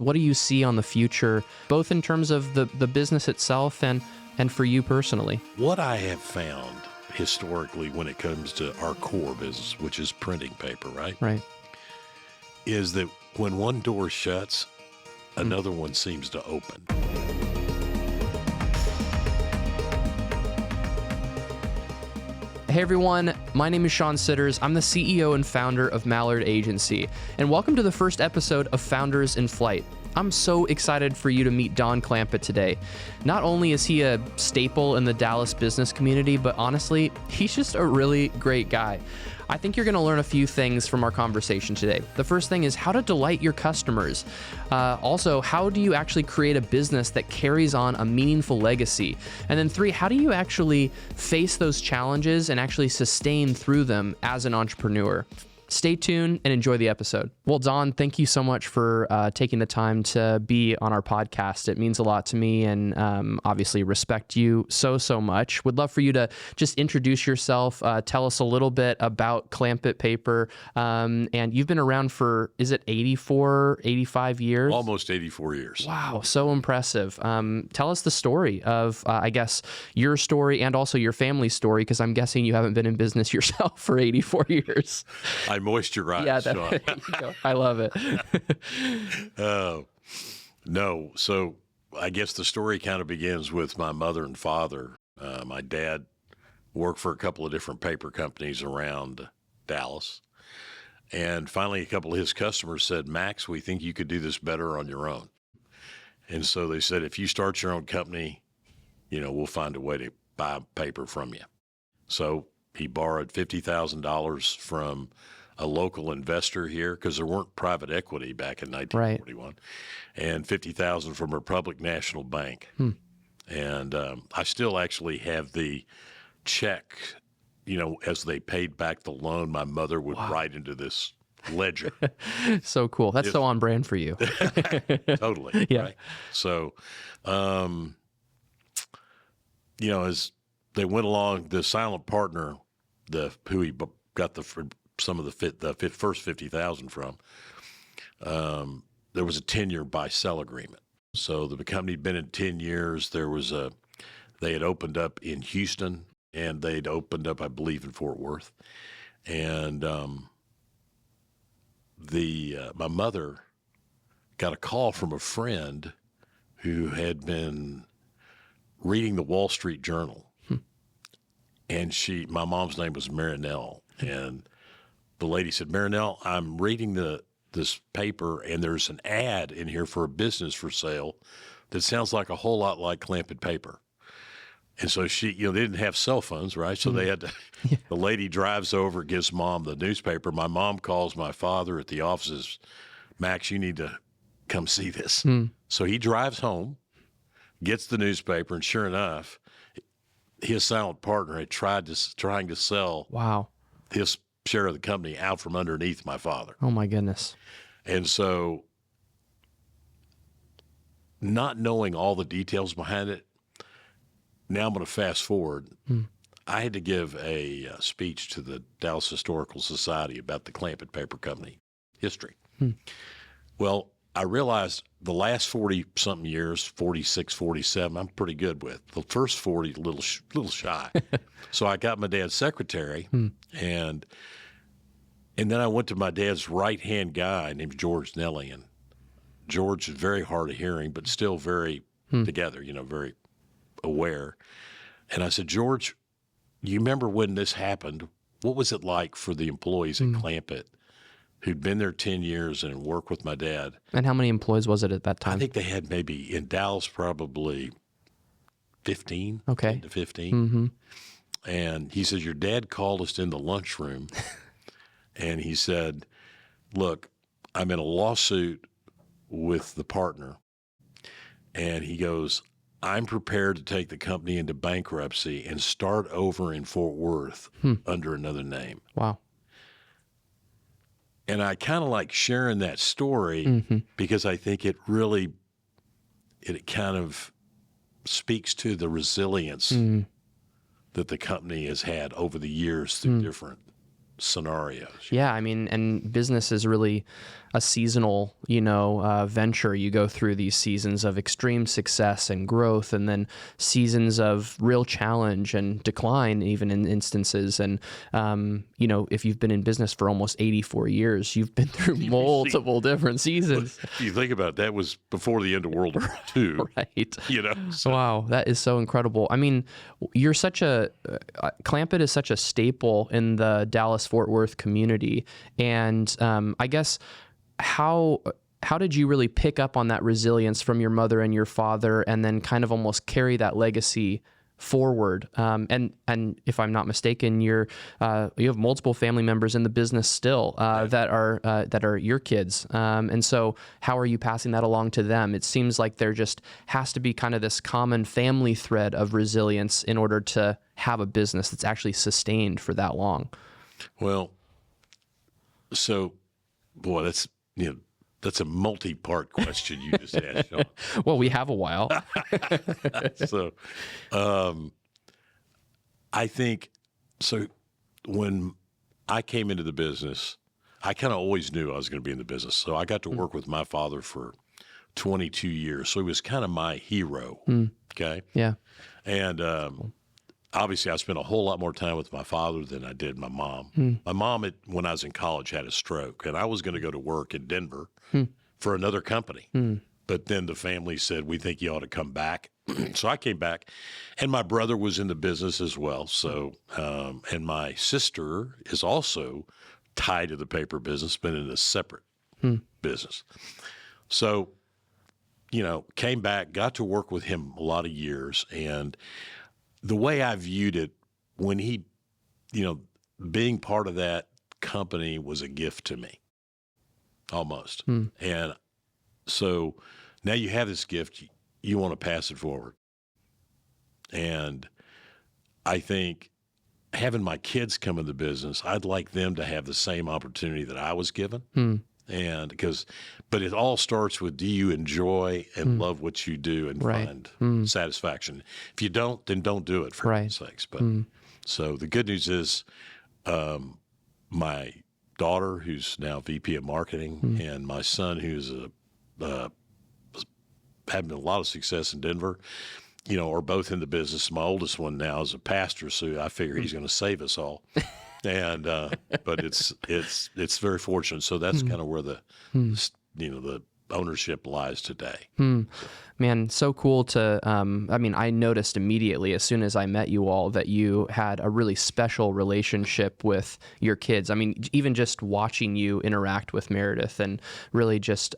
What do you see on the future, both in terms of the business itself and for you personally? What I have found historically when it comes to our core business, which is printing paper, right? Right. Is that when one door shuts, another one seems to open. Hey everyone, my name is Sean Sidders. I'm the CEO and founder of Mallard Agency, and welcome to the first episode of Founders in Flight. I'm so excited for you to meet Don Clampitt today. Not only is he a staple in the Dallas business community, but honestly, he's just a really great guy. I think you're going to learn a few things from our conversation today. The first thing is how to delight your customers. Also, how do you actually create a business that carries on a meaningful legacy? And then 3, how do you actually face those challenges and actually sustain through them as an entrepreneur? Stay tuned and enjoy the episode. Well, Don, thank you so much for taking the time to be on our podcast. It means a lot to me, and obviously respect you so much. Would love for you to just introduce yourself, tell us a little bit about Clampitt Paper, and you've been around for, is it 84, 85 years? Almost 84 years. Wow, so impressive. Tell us the story of, I guess, your story and also your family's story, because I'm guessing you haven't been in business yourself for 84 years. I moisturize. Yeah, Sean. I love it. No. So I guess the story kind of begins with my mother and father. My dad worked for a couple of different paper companies around Dallas. And finally, a couple of his customers said, "Max, we think you could do this better on your own." And so they said, if you start your own company, we'll find a way to buy paper from you. So he borrowed $50,000 from a local investor here, because there weren't private equity back in 1941, right, and $50,000 from Republic National Bank. And I still actually have the check, as they paid back the loan, my mother would write into this ledger. So cool. That's so on brand for you. Totally. Yeah. Right? So, as they went along, the silent partner, who he got some of the first 50,000 from, there was a 10-year buy-sell agreement. So the company had been in 10 years. They had opened up in Houston, and they'd opened up, I believe, in Fort Worth. And my mother got a call from a friend who had been reading the Wall Street Journal. And my mom's name was Marinelle, and the lady said, "Marinelle, I'm reading this paper, and there's an ad in here for a business for sale that sounds like a whole lot like Clampitt Paper." And so she, they didn't have cell phones, right? So they had to, the lady drives over, gives mom the newspaper. My mom calls my father at the offices, "Max, you need to come see this." So he drives home, gets the newspaper, and sure enough, his silent partner had trying to sell his share of the company out from underneath my father. Oh my goodness. And so, not knowing all the details behind it, now I'm going to fast forward. I had to give a speech to the Dallas Historical Society about the Clampitt Paper Company history. Well, I realized the last 40-something years, 46, 47, I'm pretty good with. The first 40, a little shy. So I got my dad's secretary, and then I went to my dad's right-hand guy named George Nelly. And George is very hard of hearing, but still very together, very aware. And I said, "George, you remember when this happened? What was it like for the employees at Clampitt who'd been there 10 years and worked with my dad?" And how many employees was it at that time? I think they had maybe in Dallas probably 15, okay, 10 to 15. And he says, "Your dad called us in the lunchroom and he said, 'Look, I'm in a lawsuit with the partner.' And he goes, 'I'm prepared to take the company into bankruptcy and start over in Fort Worth under another name.'" Wow. And I kind of like sharing that story because I think it kind of speaks to the resilience that the company has had over the years through different scenarios. Yeah, I mean, and business is really a seasonal, venture. You go through these seasons of extreme success and growth, and then seasons of real challenge and decline, even in instances. And, if you've been in business for almost 84 years, you've been through multiple different seasons. If you think about it, that was before the end of World War II. Right. So. Wow, that is so incredible. I mean, you're Clampitt is such a staple in the Dallas-Fort Worth community. And I guess, how did you really pick up on that resilience from your mother and your father, and then kind of almost carry that legacy forward? And if I'm not mistaken, you have multiple family members in the business still that are your kids. And so how are you passing that along to them? It seems like there just has to be kind of this common family thread of resilience in order to have a business that's actually sustained for that long. Well, so boy, that's a multi-part question you just asked, Sean. Well, we have a while. So, I think, so when I came into the business, I kind of always knew I was going to be in the business. So I got to work with my father for 22 years. So he was kind of my hero. Okay. Yeah. And, obviously I spent a whole lot more time with my father than I did my mom. My mom, when I was in college, had a stroke, and I was going to go to work in Denver for another company. But then the family said, we think you ought to come back. So I came back, and my brother was in the business as well. So, and my sister is also tied to the paper business, but in a separate business. So, came back, got to work with him a lot of years. And the way I viewed it, when he, being part of that company was a gift to me, almost. And so now you have this gift, you want to pass it forward. And I think having my kids come in the business, I'd like them to have the same opportunity that I was given. And but it all starts with, do you enjoy and love what you do and find satisfaction? If you don't, then don't do it, for heaven's sakes. But so the good news is, my daughter, who's now VP of marketing, and my son, who's having a lot of success in Denver, are both in the business. My oldest one now is a pastor, so I figure he's going to save us all. And but it's very fortunate. So that's kind of where the the ownership lies today. Man, so cool to, I noticed immediately as soon as I met you all that you had a really special relationship with your kids. I mean, even just watching you interact with Meredith and really just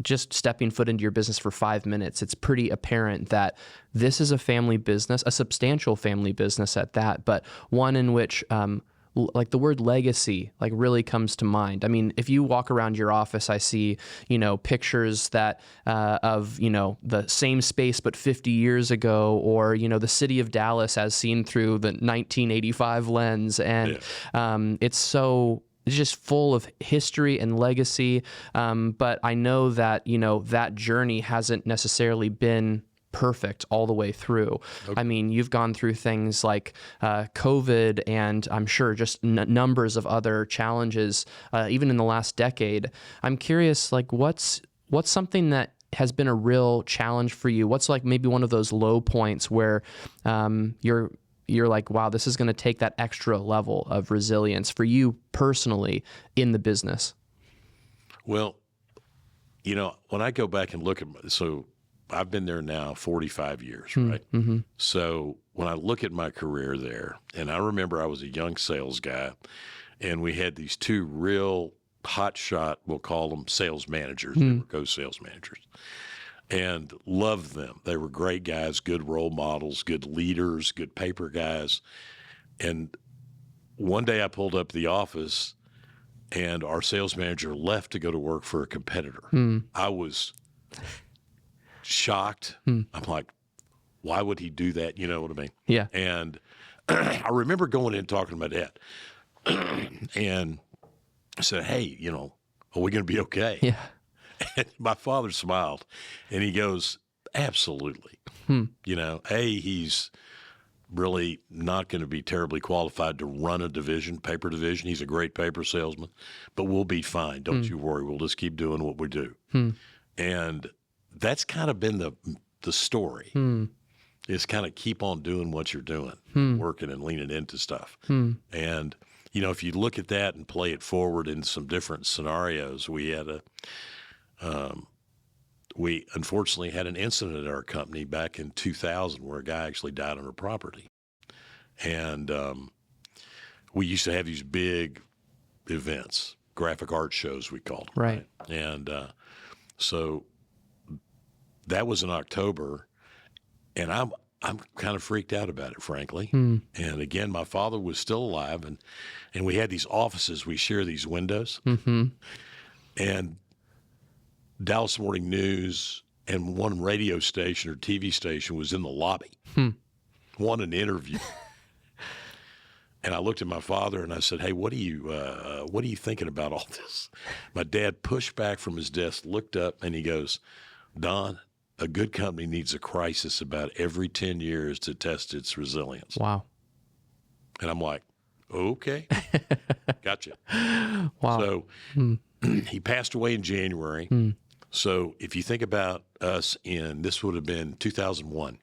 just stepping foot into your business for 5 minutes, it's pretty apparent that this is a family business, a substantial family business at that, but one in which the word legacy really comes to mind. I mean, if you walk around your office, I see, pictures that of, the same space but 50 years ago, or, the city of Dallas as seen through the 1985 lens. And it's just full of history and legacy. But I know that, that journey hasn't necessarily been perfect all the way through. Okay. I mean, you've gone through things like COVID, and I'm sure just numbers of other challenges, even in the last decade. I'm curious, what's something that has been a real challenge for you? What's maybe one of those low points where you're like, wow, this is going to take that extra level of resilience for you personally in the business? Well, when I go back and look at so I've been there now 45 years, right? So when I look at my career there, and I remember I was a young sales guy, and we had these two real hot shot, we'll call them sales managers. They were co-sales managers, and loved them. They were great guys, good role models, good leaders, good paper guys. And one day I pulled up to the office, and our sales manager left to go to work for a competitor. I was shocked. I'm like, why would he do that? You know what I mean? Yeah. And I remember going in and talking to my dad and I said, hey, are we going to be okay? Yeah. And my father smiled and he goes, absolutely. He's really not going to be terribly qualified to run a paper division. He's a great paper salesman, but we'll be fine. Don't you worry. We'll just keep doing what we do. And that's kind of been the story. Is kind of keep on doing what you're doing, working and leaning into stuff. And, if you look at that and play it forward in some different scenarios, we unfortunately had an incident at our company back in 2000 where a guy actually died on our property. And we used to have these big events, graphic art shows, we called them. Right. And so that was in October. And I'm kind of freaked out about it, frankly. And again, my father was still alive, and we had these offices. We share these windows. And Dallas Morning News and one radio station or TV station was in the lobby, wanted an interview. And I looked at my father and I said, "Hey, what are you thinking about all this?" My dad pushed back from his desk, looked up, and he goes, "Don, a good company needs a crisis about every 10 years to test its resilience." Wow. And I'm like, okay, gotcha. Wow. So he passed away in January. So if you think about us this would have been 2001.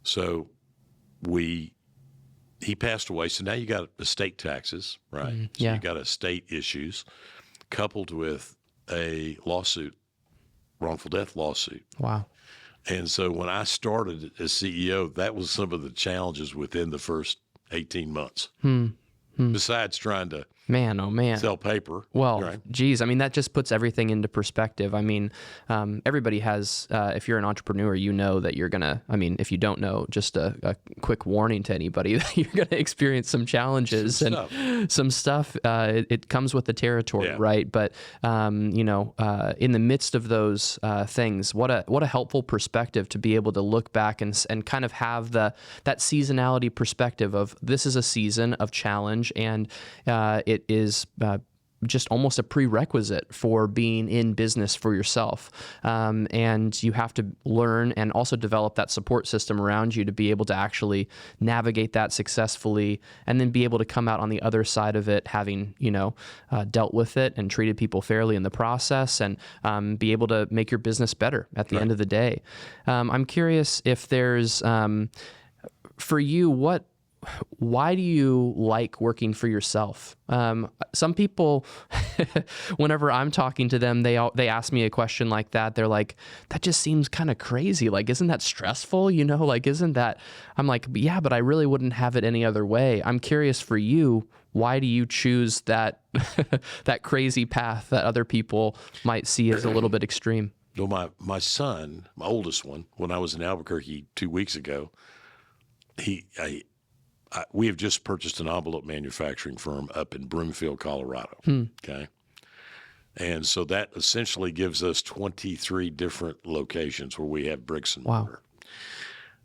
So he passed away. So now you got estate taxes, right? So yeah. you got estate issues coupled with a lawsuit, wrongful death lawsuit. Wow. And so when I started as CEO, that was some of the challenges within the first 18 months. Besides trying to Man, oh man. sell paper. Well, right? geez, I mean, that just puts everything into perspective. I mean, everybody has, if you're an entrepreneur, you know that you're going to, I mean, if you don't know, just a quick warning to anybody, that you're going to experience some challenges some stuff. It comes with the territory, right? But, in the midst of those things, what a helpful perspective to be able to look back and kind of have that seasonality perspective of this is a season of challenge, and it is just almost a prerequisite for being in business for yourself. And you have to learn and also develop that support system around you to be able to actually navigate that successfully, and then be able to come out on the other side of it having, dealt with it and treated people fairly in the process, and be able to make your business better at the end of the day. I'm curious if there's, for you, why do you like working for yourself? Some people, whenever I'm talking to them, they ask me a question like that. They're like, that just seems kind of crazy. Like, isn't that stressful? Like, isn't that, I'm like, yeah, but I really wouldn't have it any other way. I'm curious for you, why do you choose that, that crazy path that other people might see as a little bit extreme? Well, my son, my oldest one, when I was in Albuquerque 2 weeks ago, we have just purchased an envelope manufacturing firm up in Broomfield, Colorado. Okay. And so that essentially gives us 23 different locations where we have bricks and mortar.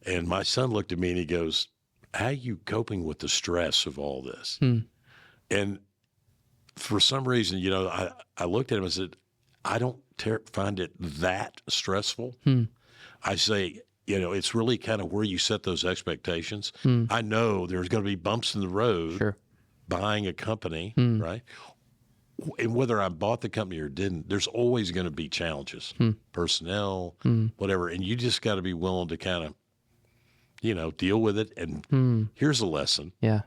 And my son looked at me and he goes, "How are you coping with the stress of all this?" And for some reason, I looked at him and said, "I don't find it that stressful." I say, it's really kind of where you set those expectations. I know there's going to be bumps in the road buying a company, right? And whether I bought the company or didn't, there's always going to be challenges, personnel, whatever. And you just got to be willing to kind of, deal with it. And here's a lesson. Yeah.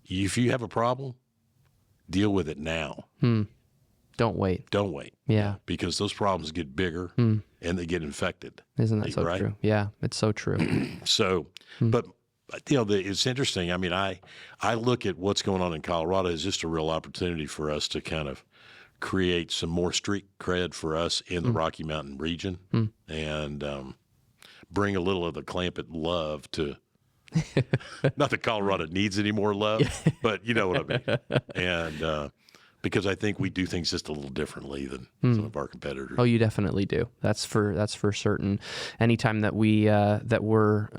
If you have a problem, deal with it now. Don't wait. Don't wait. Yeah. Because those problems get bigger and they get infected. Isn't that so true? Yeah, it's so true. So, but it's interesting. I mean, I look at what's going on in Colorado as just a real opportunity for us to kind of create some more street cred for us in the Rocky Mountain region, and bring a little of the Clampitt love to. Not that Colorado needs any more love, but you know what I mean. And because I think we do things just a little differently than some of our competitors. Oh, you definitely do. That's for certain. Anytime that we're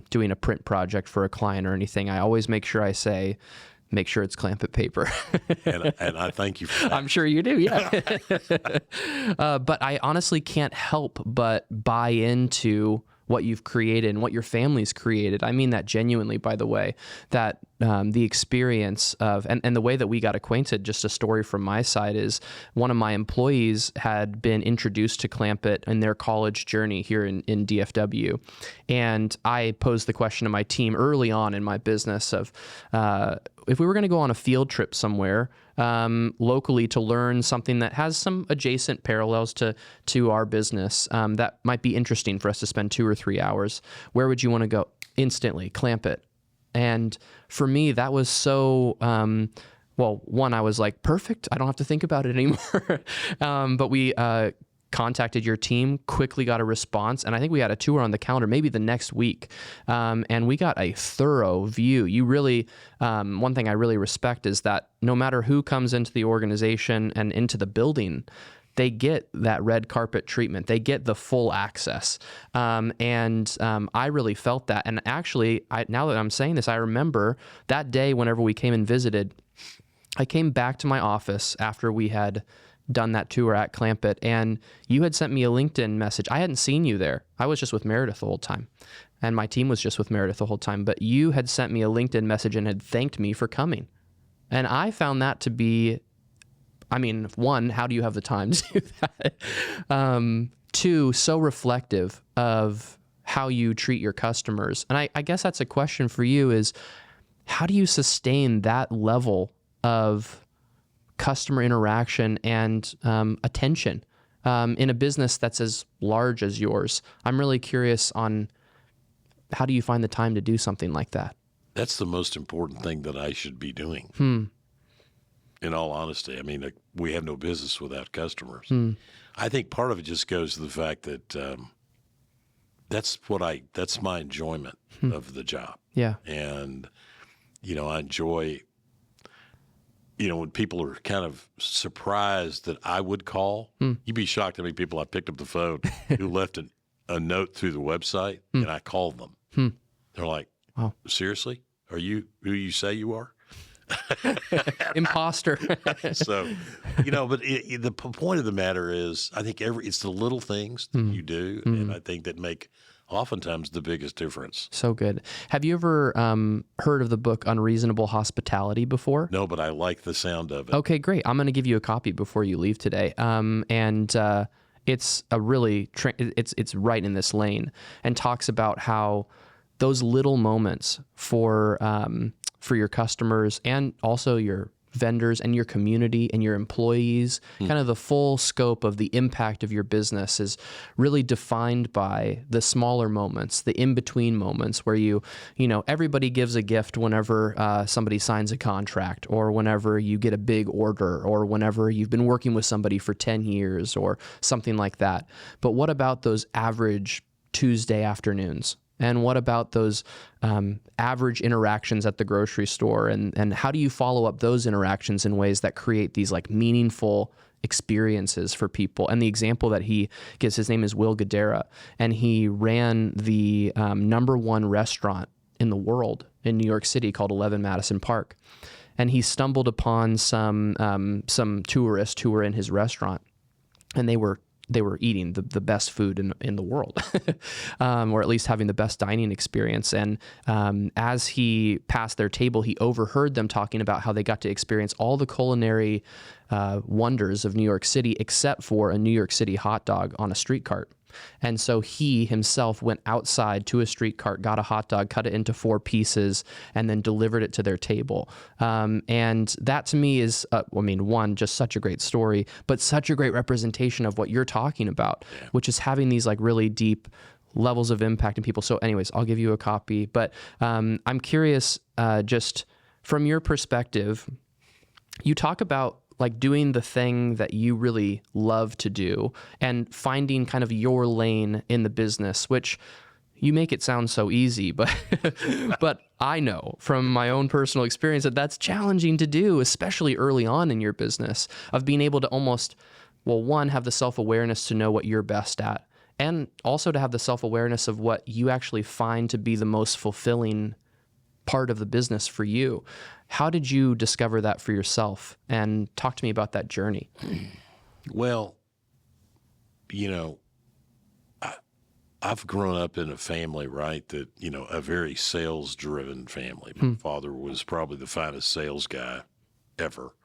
doing a print project for a client or anything, I always make sure I say, make sure it's Clampitt paper. and I thank you for that. I'm sure you do, yeah. But I honestly can't help but buy into what you've created and what your family's created. I mean that genuinely, by the way, that the experience of, and the way that we got acquainted, just a story from my side, is one of my employees had been introduced to Clampitt in their college journey here in DFW. And I posed the question to my team early on in my business of, if we were going to go on a field trip somewhere locally to learn something that has some adjacent parallels to our business that might be interesting for us to spend 2 or 3 hours, where would you want to go? Instantly, Clampitt. And for me, that was so, well, one, I was like, perfect. I don't have to think about it anymore. But we contacted your team, quickly got a response, and I think we had a tour on the calendar maybe the next week, and we got a thorough view. You really, one thing I really respect is that no matter who comes into the organization and into the building, they get that red carpet treatment. They get the full access. And I really felt that. And actually, now that I'm saying this, I remember that day whenever we came and visited, I came back to my office after we had done that tour at Clampitt, and you had sent me a LinkedIn message. I hadn't seen you there. I was just with Meredith the whole time, and my team was just with Meredith the whole time, but you had sent me a LinkedIn message and had thanked me for coming. And I found that to be, I mean, one, how do you have the time to do that? Two, so reflective of how you treat your customers. And I guess that's a question for you is, how do you sustain that level of customer interaction and attention in a business that's as large as yours? I'm really curious on how do you find the time to do something like that? That's the most important thing that I should be doing. In all honesty, I mean, we have no business without customers. I think part of it just goes to the fact that that's my enjoyment of the job. Yeah. And, I enjoy, when people are kind of surprised that I would call, you'd be shocked how many people I picked up the phone who left a note through the website and I called them. They're like, wow, seriously? Are you who you say you are? Imposter. So, but the point of the matter is, I think it's the little things that you do, and I think that make oftentimes the biggest difference. So good. Have you ever heard of the book Unreasonable Hospitality before? No, but I like the sound of it. Okay, great. I'm going to give you a copy before you leave today. It's a really, it's right in this lane, and talks about how those little moments for your customers and also your vendors and your community and your employees, kind of the full scope of the impact of your business is really defined by the smaller moments, the in-between moments where everybody gives a gift whenever somebody signs a contract, or whenever you get a big order, or whenever you've been working with somebody for 10 years or something like that. But what about those average Tuesday afternoons? And what about those average interactions at the grocery store? And how do you follow up those interactions in ways that create these like meaningful experiences for people? And the example that he gives, his name is Will Guidera, and he ran the #1 restaurant in the world in New York City called 11 Madison Park. And he stumbled upon some tourists who were in his restaurant, and they were eating the best food in the world, or at least having the best dining experience. And as he passed their table, he overheard them talking about how they got to experience all the culinary wonders of New York City, except for a New York City hot dog on a street cart. And so he himself went outside to a street cart, got a hot dog, cut it into 4 pieces, and then delivered it to their table. And that to me is, one, just such a great story, but such a great representation of what you're talking about, which is having these like really deep levels of impact in people. So anyways, I'll give you a copy. But I'm curious, just from your perspective, you talk about like doing the thing that you really love to do and finding kind of your lane in the business, which you make it sound so easy, but but I know from my own personal experience that that's challenging to do, especially early on in your business, of being able to almost, one, have the self-awareness to know what you're best at, and also to have the self-awareness of what you actually find to be the most fulfilling part of the business for you. How did you discover that for yourself? And talk to me about that journey. I've grown up in a family, right, that, a very sales-driven family. My father was probably the finest sales guy ever.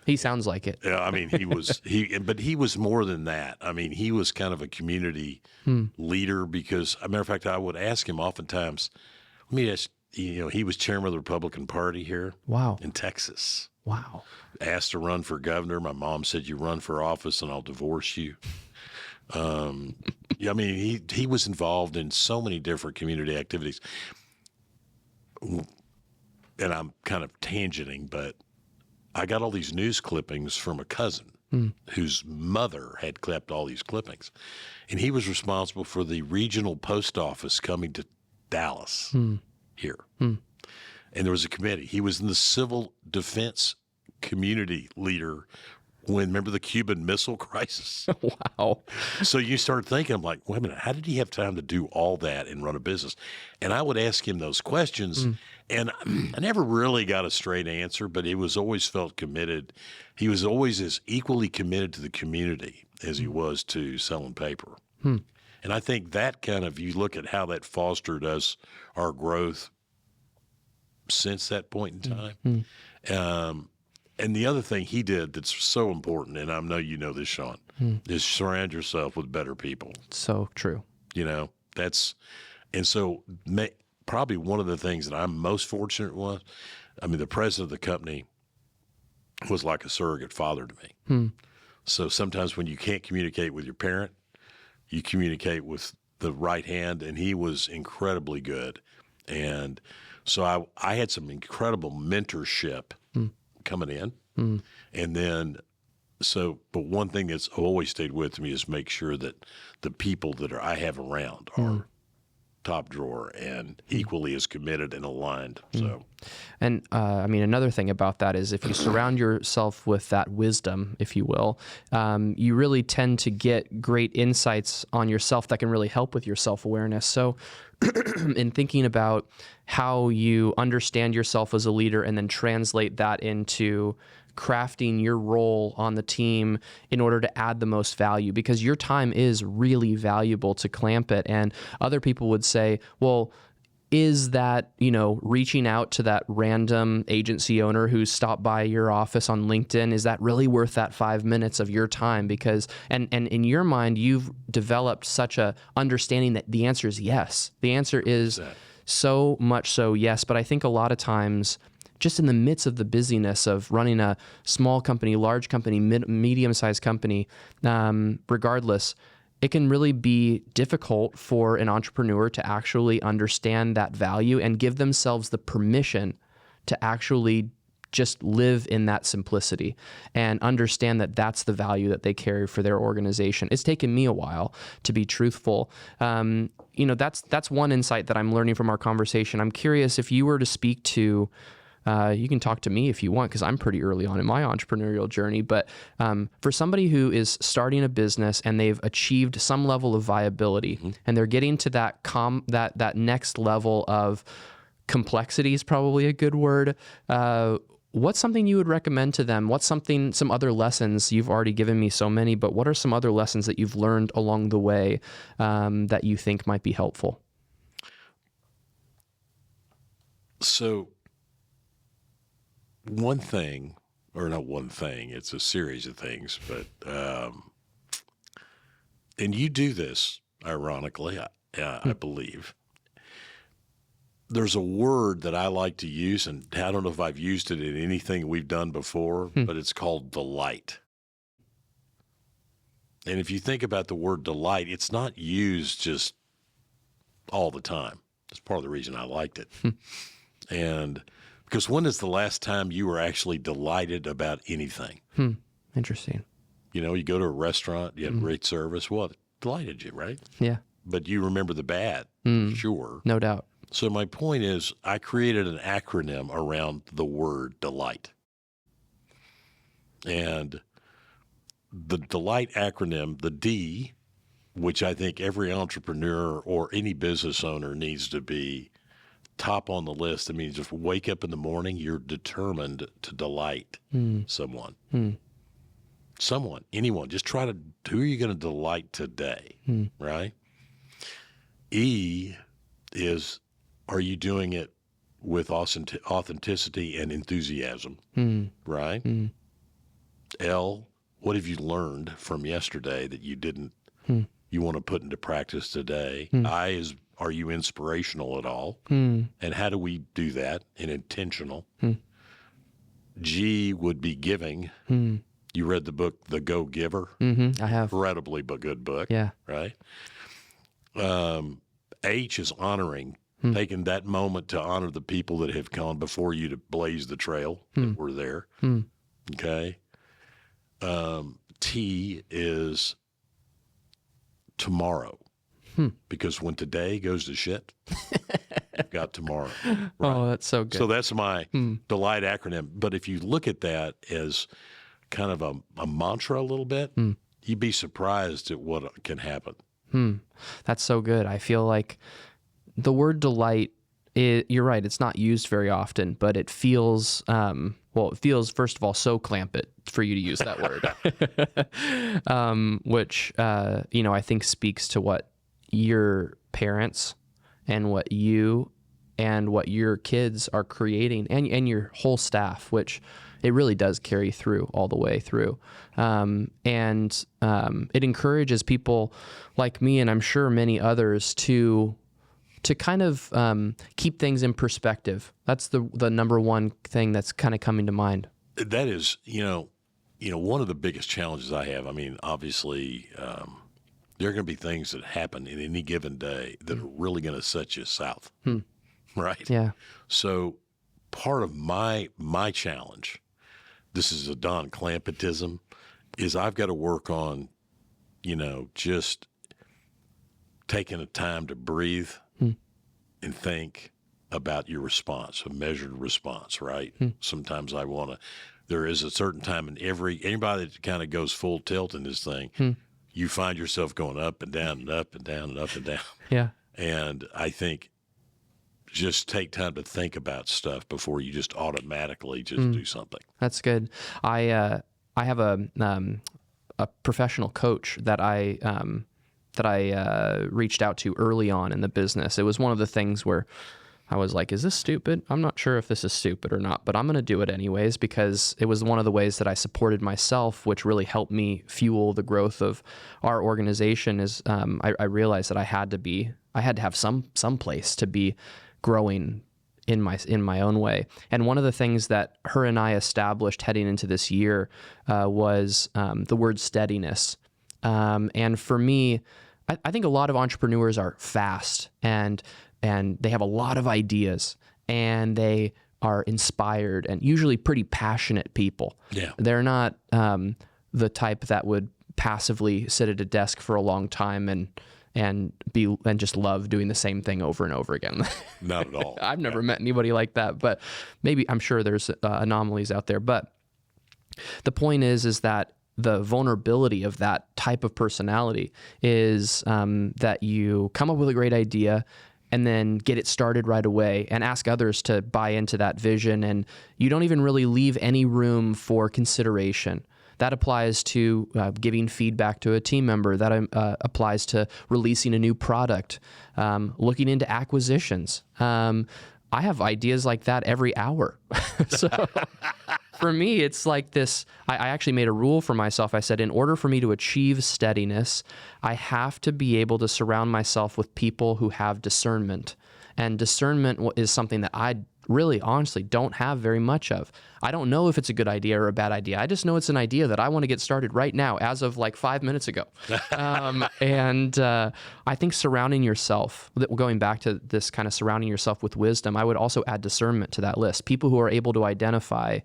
He sounds like it. Yeah, I mean, but he was more than that. I mean, he was kind of a community leader because, as a matter of fact, I would ask him oftentimes, let me ask, he was chairman of the Republican Party here Wow. in Texas. Wow. Asked to run for governor. My mom said, you run for office and I'll divorce you. Yeah, I mean, he was involved in so many different community activities. And I'm kind of tangenting, but I got all these news clippings from a cousin whose mother had clipped all these clippings. And he was responsible for the regional post office coming to Dallas here. And there was a committee. He was in the civil defense community leader when, remember the Cuban Missile Crisis? Wow. So you start thinking, I'm like, wait a minute, how did he have time to do all that and run a business? And I would ask him those questions, and I never really got a straight answer, but he was always felt committed. He was always as equally committed to the community as he was to selling paper. And I think that kind of, you look at how that fostered our growth since that point in time. And the other thing he did that's so important, and I know you know this, Sean, is surround yourself with better people. So true. And so probably one of the things that I'm most fortunate was, the president of the company was like a surrogate father to me. So sometimes when you can't communicate with your parent, you communicate with the right hand, and he was incredibly good. And so I had some incredible mentorship coming in. And then, but one thing that's always stayed with me is make sure that the people that I have around are top drawer and equally as committed and aligned. So, and another thing about that is if you surround yourself with that wisdom, if you will, you really tend to get great insights on yourself that can really help with your self-awareness. So in thinking about how you understand yourself as a leader and then translate that into crafting your role on the team in order to add the most value, because your time is really valuable to Clampitt. And other people would say, well, is that, reaching out to that random agency owner who stopped by your office on LinkedIn, is that really worth that 5 minutes of your time? Because, and in your mind, you've developed such a understanding that the answer is yes. The answer is so much so yes. But I think a lot of times, just in the midst of the busyness of running a small company, large company, medium-sized company, regardless, it can really be difficult for an entrepreneur to actually understand that value and give themselves the permission to actually just live in that simplicity and understand that that's the value that they carry for their organization. It's taken me a while to be truthful. That's one insight that I'm learning from our conversation. I'm curious if you were to speak to, you can talk to me if you want, because I'm pretty early on in my entrepreneurial journey. But for somebody who is starting a business and they've achieved some level of viability and they're getting to that next level of complexity is probably a good word. What's something you would recommend to them? What's some other lessons? You've already given me so many, but what are some other lessons that you've learned along the way that you think might be helpful? So one thing, or not one thing, it's a series of things, but, and you do this, ironically, I believe. There's a word that I like to use, and I don't know if I've used it in anything we've done before, but it's called delight. And if you think about the word delight, it's not used just all the time. That's part of the reason I liked it. And because when is the last time you were actually delighted about anything? Interesting. You go to a restaurant, you had great service. Well, it delighted you, right? Yeah. But you remember the bad, sure. No doubt. So my point is, I created an acronym around the word delight. And the delight acronym, the D, which I think every entrepreneur or any business owner needs to be top on the list. I mean, just wake up in the morning, you're determined to delight someone. Someone, anyone. Just who are you going to delight today, right? E is, are you doing it with authenticity and enthusiasm, right? L, what have you learned from yesterday that you didn't, you want to put into practice today? I is, are you inspirational at all? And how do we do that and intentional? G would be giving. You read the book, The Go Giver? I have. Incredibly good book. Yeah. Right? H is honoring, taking that moment to honor the people that have gone before you to blaze the trail that were there. Okay. T is tomorrow. Because when today goes to shit, you've got tomorrow. Right? Oh, that's so good. So that's my DELIGHT acronym. But if you look at that as kind of a mantra a little bit, you'd be surprised at what can happen. That's so good. I feel like the word delight, you're right, it's not used very often, but it feels, it feels, first of all, so Clampitt for you to use that word, which, I think speaks to what your parents and what you and what your kids are creating and your whole staff, which it really does carry through all the way through. It encourages people like me, and I'm sure many others, to kind of keep things in perspective. That's the number one thing that's kind of coming to mind. That is, one of the biggest challenges I have. I mean, obviously, there are going to be things that happen in any given day that are really going to set you south, right? Yeah. So part of my challenge, this is a Don Clampittism, is I've got to work on, just taking the time to breathe and think about your response, a measured response, right? Sometimes there is a certain time in anybody that kind of goes full tilt in this thing, you find yourself going up and down and up and down and up and down. Yeah. And I think just take time to think about stuff before you just automatically just do something. That's good. I have a professional coach that I reached out to early on in the business. It was one of the things where I was like, is this stupid? I'm not sure if this is stupid or not, but I'm going to do it anyways, because it was one of the ways that I supported myself, which really helped me fuel the growth of our organization. Is I realized that I had to have some place to be growing in my own way. And one of the things that her and I established heading into this year was the word steadiness. And for me, I think a lot of entrepreneurs are fast and they have a lot of ideas and they are inspired and usually pretty passionate people. Yeah. They're not the type that would passively sit at a desk for a long time and just love doing the same thing over and over again. Not at all. I've never met anybody like that, but I'm sure there's anomalies out there. But the point is that the vulnerability of that type of personality is that you come up with a great idea and then get it started right away and ask others to buy into that vision, and you don't even really leave any room for consideration. That applies to giving feedback to a team member. That applies to releasing a new product, looking into acquisitions. I have ideas like that every hour. So for me, it's like this. I actually made a rule for myself. I said, in order for me to achieve steadiness, I have to be able to surround myself with people who have discernment. And discernment is something that I really, honestly, don't have very much of. I don't know if it's a good idea or a bad idea. I just know it's an idea that I want to get started right now, as of like 5 minutes ago. I think surrounding yourself, going back to this kind of surrounding yourself with wisdom, I would also add discernment to that list. People who are able to identify,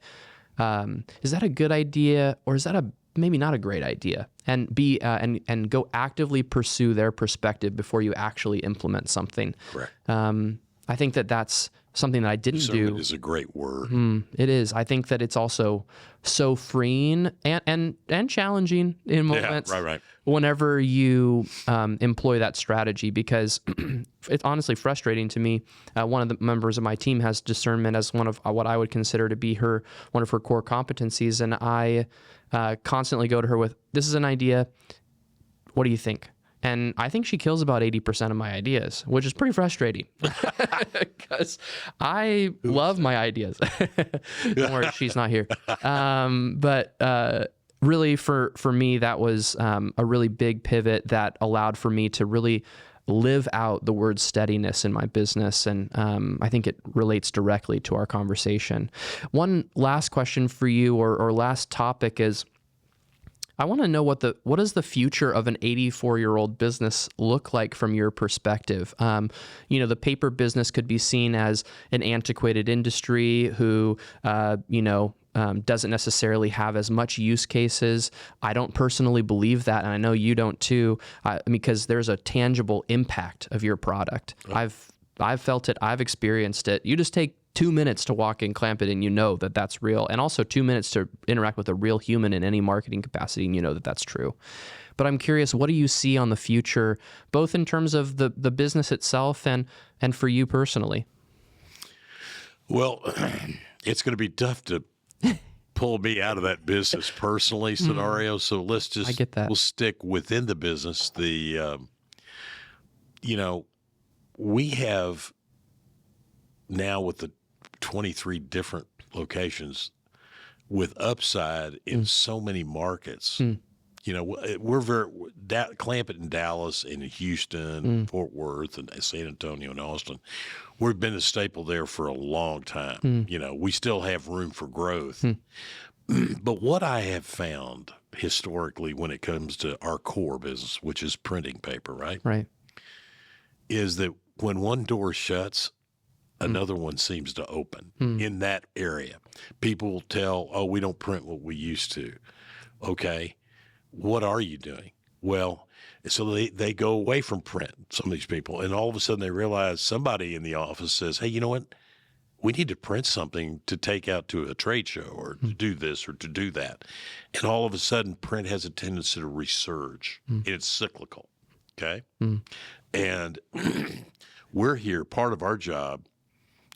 is that a good idea or is that maybe not a great idea? And and go actively pursue their perspective before you actually implement something. Correct. I think that's something that I didn't do. Discernment is a great word. It is. I think that it's also so freeing and challenging in moments. Yeah, right. Whenever you employ that strategy, because it's honestly frustrating to me. One of the members of my team has discernment as one of what I would consider to be one of her core competencies, and I constantly go to her with, "This is an idea. What do you think? And I think she kills about 80% of my ideas, which is pretty frustrating because I love my ideas. Don't worry, she's not here. But really for me, that was a really big pivot that allowed for me to really live out the word steadiness in my business. And I think it relates directly to our conversation. One last question for you, or last topic is, I want to know what does the future of an 84-year-old business look like from your perspective? The paper business could be seen as an antiquated industry who, doesn't necessarily have as much use cases. I don't personally believe that, and I know you don't too, because there's a tangible impact of your product. Right. I've felt it. I've experienced it. You just take 2 minutes to walk in Clampitt and you know that that's real, and also 2 minutes to interact with a real human in any marketing capacity and you know that that's true. But I'm curious, what do you see on the future, both in terms of the business itself and for you personally? Well, it's going to be tough to pull me out of that business personally scenario. So let's just, I get that. We'll stick within the business. We have now with the 23 different locations with upside in so many markets. We're Clampitt in Dallas and Houston, Fort Worth and San Antonio and Austin. We've been a staple there for a long time. We still have room for growth. But what I have found historically when it comes to our core business, which is printing paper, right? Is that when one door shuts, another one seems to open in that area. People will tell, oh, we don't print what we used to. Okay, what are you doing? Well, so they go away from print, some of these people, and all of a sudden they realize somebody in the office says, hey, you know what? We need to print something to take out to a trade show or to do this or to do that. And all of a sudden print has a tendency to resurge. It's cyclical, okay? And we're here, part of our job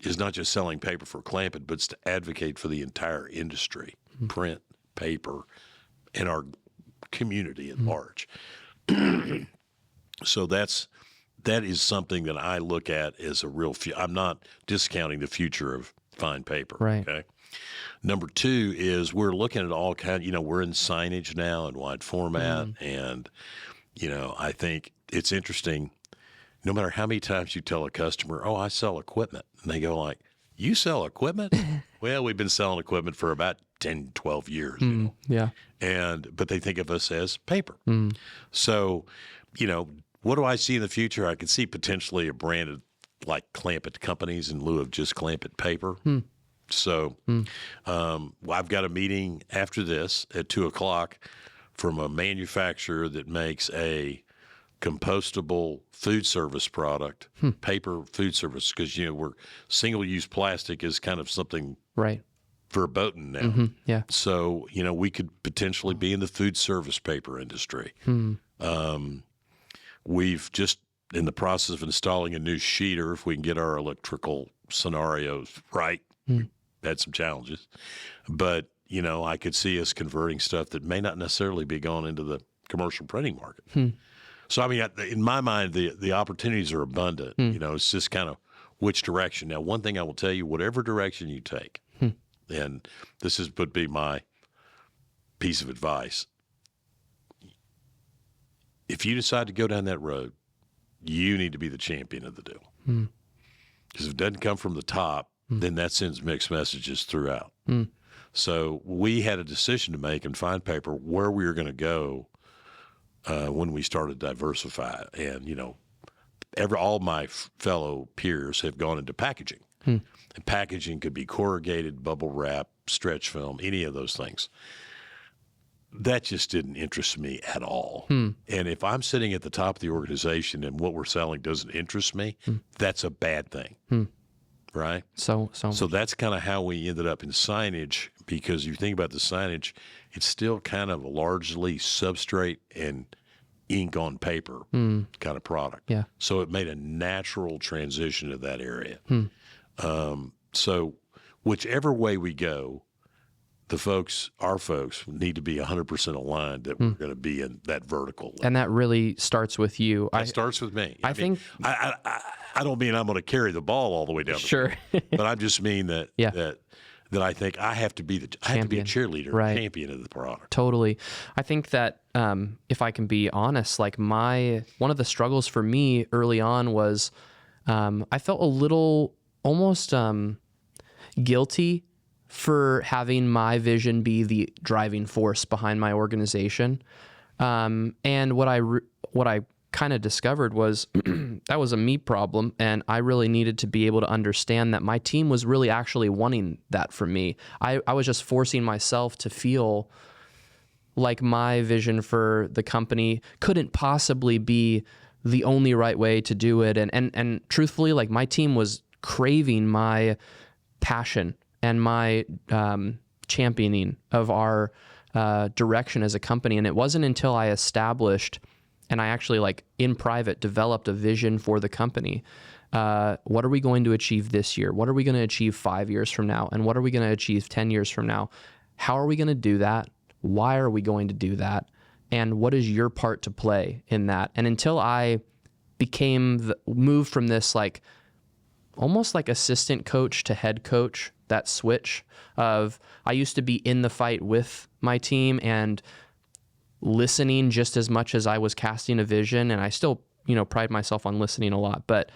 is not just selling paper for Clampitt, but it's to advocate for the entire industry, print, paper, and our community at large. So that is something that I look at as a real I'm not discounting the future of fine paper. Right. Okay. Number two is we're looking at all kinds, we're in signage now in wide format. And, I think it's interesting. No matter how many times you tell a customer, oh, I sell equipment, and they go like, you sell equipment? Well, we've been selling equipment for about 10, 12 years. Yeah. But they think of us as paper. So, what do I see in the future? I could see potentially a branded like Clampitt companies in lieu of just Clampitt paper. So I've got a meeting after this at 2:00 from a manufacturer that makes a compostable food service product, paper food service, because, we're single-use plastic is kind of something verboten now. Yeah. So, we could potentially be in the food service paper industry. We've just in the process of installing a new sheeter, if we can get our electrical scenarios right. Had some challenges. But, I could see us converting stuff that may not necessarily be going into the commercial printing market. So, I mean, in my mind, the opportunities are abundant. It's just kind of which direction. Now, one thing I will tell you, whatever direction you take, and this would be my piece of advice, if you decide to go down that road, you need to be the champion of the deal. Because if it doesn't come from the top, then that sends mixed messages throughout. So we had a decision to make in fine paper where we were going to go when we started to diversify. And, all my fellow peers have gone into packaging. And packaging could be corrugated, bubble wrap, stretch film, any of those things. That just didn't interest me at all. And if I'm sitting at the top of the organization and what we're selling doesn't interest me, that's a bad thing. Right? So that's kind of how we ended up in signage, because you think about the signage, it's still kind of a largely substrate and ink on paper kind of product. Yeah. So it made a natural transition to that area. So whichever way we go, our folks need to be 100% aligned that we're going to be in that vertical. And that really starts with you. It starts with me. I think I don't mean I'm going to carry the ball all the way down the sure, field, but I just mean that that I think I have to be I have to be a cheerleader, champion of the product. Totally. I think that if I can be honest, like one of the struggles for me early on was I felt a little almost guilty for having my vision be the driving force behind my organization. And what I kind of discovered was that was a me problem, and I really needed to be able to understand that my team was really actually wanting that from me. I was just forcing myself to feel like my vision for the company couldn't possibly be the only right way to do it. And truthfully, like my team was craving my passion and my championing of our direction as a company. And it wasn't until I established and I actually, like in private, developed a vision for the company. What are we going to achieve this year? What are we going to achieve 5 years from now? And what are we going to achieve 10 years from now? How are we going to do that? Why are we going to do that? And what is your part to play in that? And until I moved from this like almost like assistant coach to head coach, that switch of I used to be in the fight with my team and listening just as much as I was casting a vision, and I still, pride myself on listening a lot, but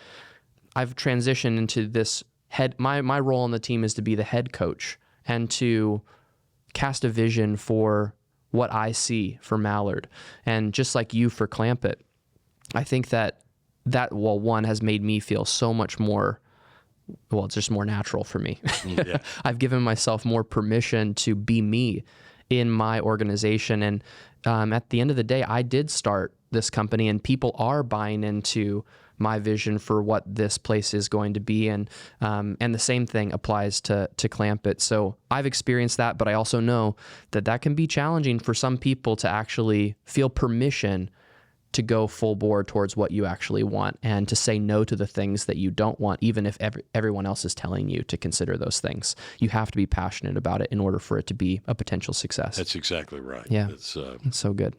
I've transitioned into this my role on the team is to be the head coach and to cast a vision for what I see for Mallard. And just like you for Clampitt, I think that one has made me feel so much more, well, it's just more natural for me. Yeah. I've given myself more permission to be me in my organization. And at the end of the day, I did start this company, and people are buying into my vision for what this place is going to be. And the same thing applies to Clampitt. So I've experienced that, but I also know that can be challenging for some people to actually feel permission to go full bore towards what you actually want and to say no to the things that you don't want, even if everyone else is telling you to consider those things. You have to be passionate about it in order for it to be a potential success. That's exactly right. Yeah, it's so good.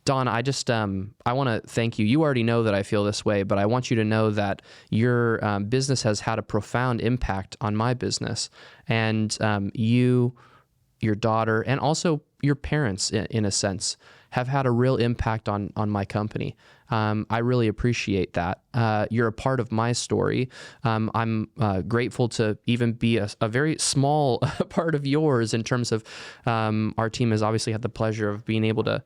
Don, I just I want to thank you. You already know that I feel this way, but I want you to know that your business has had a profound impact on my business, and you, your daughter, and also your parents, in a sense, have had a real impact on my company. I really appreciate that. You're a part of my story. I'm grateful to even be a very small part of yours in terms of our team has obviously had the pleasure of being able to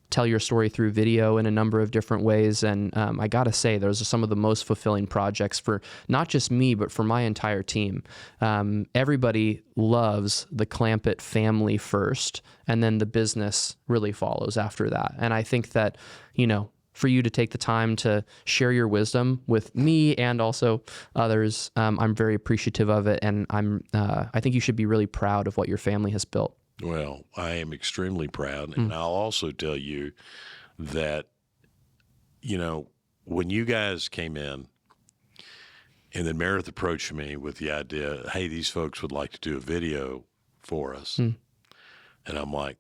tell your story through video in a number of different ways. And I got to say, those are some of the most fulfilling projects for not just me, but for my entire team. Everybody loves the Clampitt family first, and then the business really follows after that. And I think that, for you to take the time to share your wisdom with me and also others, I'm very appreciative of it. And I think you should be really proud of what your family has built. Well, I am extremely proud. And I'll also tell you that, when you guys came in and then Meredith approached me with the idea, hey, these folks would like to do a video for us. And I'm like,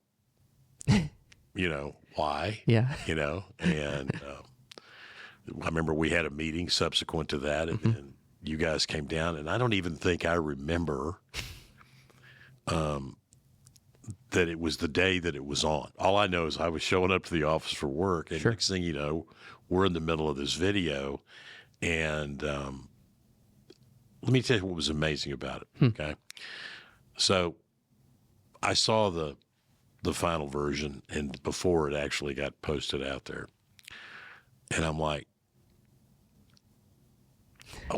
why? Yeah. And I remember we had a meeting subsequent to that, and you guys came down, and I don't even think I remember that it was the day that it was on. All I know is I was showing up to the office for work, and next thing you know, we're in the middle of this video. And let me tell you what was amazing about it, okay? So I saw the final version, and before it actually got posted out there, and I'm like,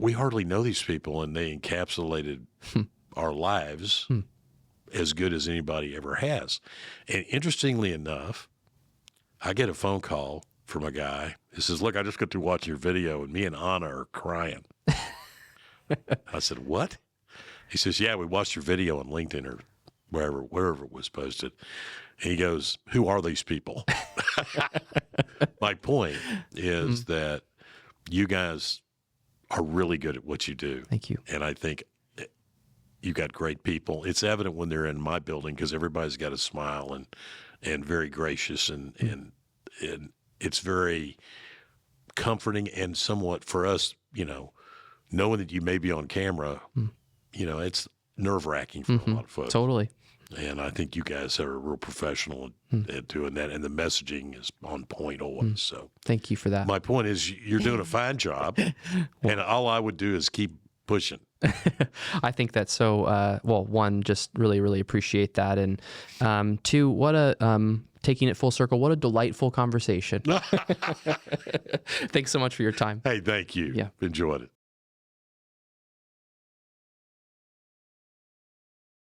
we hardly know these people, and they encapsulated our lives as good as anybody ever has. And interestingly enough, I get a phone call from a guy who says, look, I just got to watch your video, and me and Anna are crying. I said, what? He says, yeah, we watched your video on LinkedIn or wherever it was posted. And he goes, who are these people? My point is that you guys are really good at what you do. Thank you. And I think you got great people. It's evident when they're in my building because everybody's got a smile and very gracious and it's very comforting and somewhat for us, knowing that you may be on camera, it's nerve-wracking for a lot of folks. Totally. And I think you guys are real professional at doing that, and the messaging is on point always. So Thank you for that. my point is you're doing a fine job, and all I would do is keep pushing. I think that's so, one, just really, really appreciate that. And two, what taking it full circle, what a delightful conversation. Thanks so much for your time. Hey, thank you. Yeah. Enjoyed it.